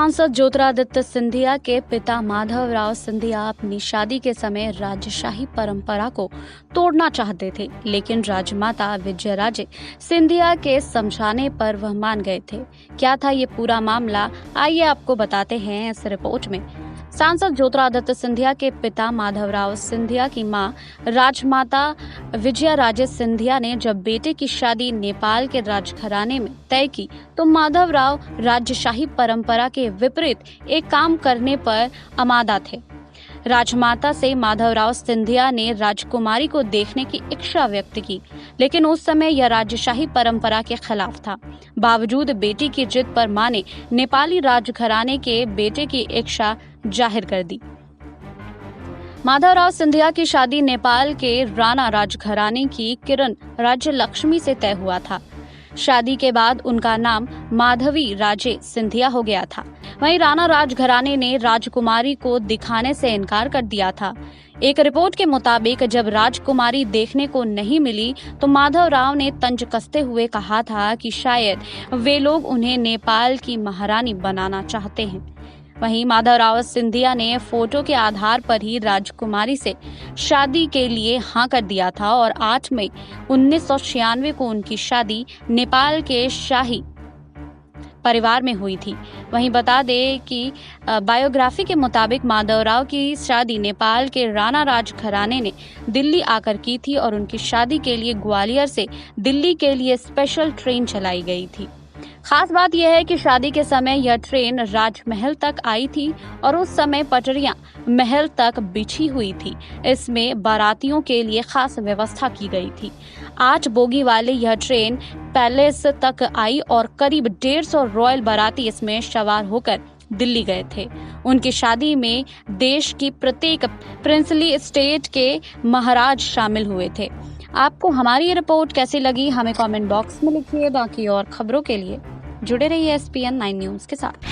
सांसद ज्योतिरादित्य सिंधिया के पिता माधवराव सिंधिया अपनी शादी के समय राजशाही परंपरा को तोड़ना चाहते थे, लेकिन राजमाता विजयाराजे सिंधिया के समझाने पर वह मान गए थे। क्या था ये पूरा मामला, आइए आपको बताते हैं इस रिपोर्ट में। सांसद ज्योतिरादित्य सिंधिया के पिता माधवराव सिंधिया की मां राजमाता विजयाराजे सिंधिया ने जब बेटे की शादी नेपाल के राजघराने में तय की तो माधवराव राजशाही परंपरा के विपरीत एक काम करने पर आमादा थे। राजमाता से माधवराव सिंधिया ने राजकुमारी को देखने की इच्छा व्यक्त की, लेकिन उस समय यह राजशाही परंपरा के खिलाफ था। बावजूद बेटी की जिद पर मां ने नेपाली राजघराने के बेटे की इच्छा जाहिर कर दी। माधवराव सिंधिया की शादी नेपाल के राणा राजघराने की किरण राज्य लक्ष्मी से तय हुआ था। शादी के बाद उनका नाम माधवी राजे सिंधिया हो गया था। वहीं राणा राजघराने ने राजकुमारी को दिखाने से इनकार कर दिया था। एक रिपोर्ट के मुताबिक जब राजकुमारी देखने को नहीं मिली तो माधवराव ने तंज कसते हुए कहा था कि शायद वे लोग उन्हें नेपाल की महारानी बनाना चाहते हैं। वहीं माधवराव सिंधिया ने फोटो के आधार पर ही राजकुमारी से शादी के लिए हाँ कर दिया था और 8 मई 1996 को उनकी शादी नेपाल के शाही परिवार में हुई थी। वहीं बता दें कि बायोग्राफी के मुताबिक माधवराव की शादी नेपाल के राणा राजघराने ने दिल्ली आकर की थी और उनकी शादी के लिए ग्वालियर से दिल्ली के लिए स्पेशल ट्रेन चलाई गई थी। खास बात यह है कि शादी के समय यह ट्रेन राजमहल तक आई थी और उस समय पटरियां महल तक बिछी हुई थी। इसमें बारातियों के लिए खास व्यवस्था की गई थी। 8 बोगी वाले यह ट्रेन पैलेस तक आई और करीब 150 रॉयल बाराती इसमें सवार होकर दिल्ली गए थे। उनकी शादी में देश की प्रत्येक प्रिंसली स्टेट के महाराज शामिल हुए थे। आपको हमारी ये रिपोर्ट कैसी लगी हमें कमेंट बॉक्स में लिखिए। बाकी और खबरों के लिए जुड़े रहिए SPN 9 न्यूज़ के साथ।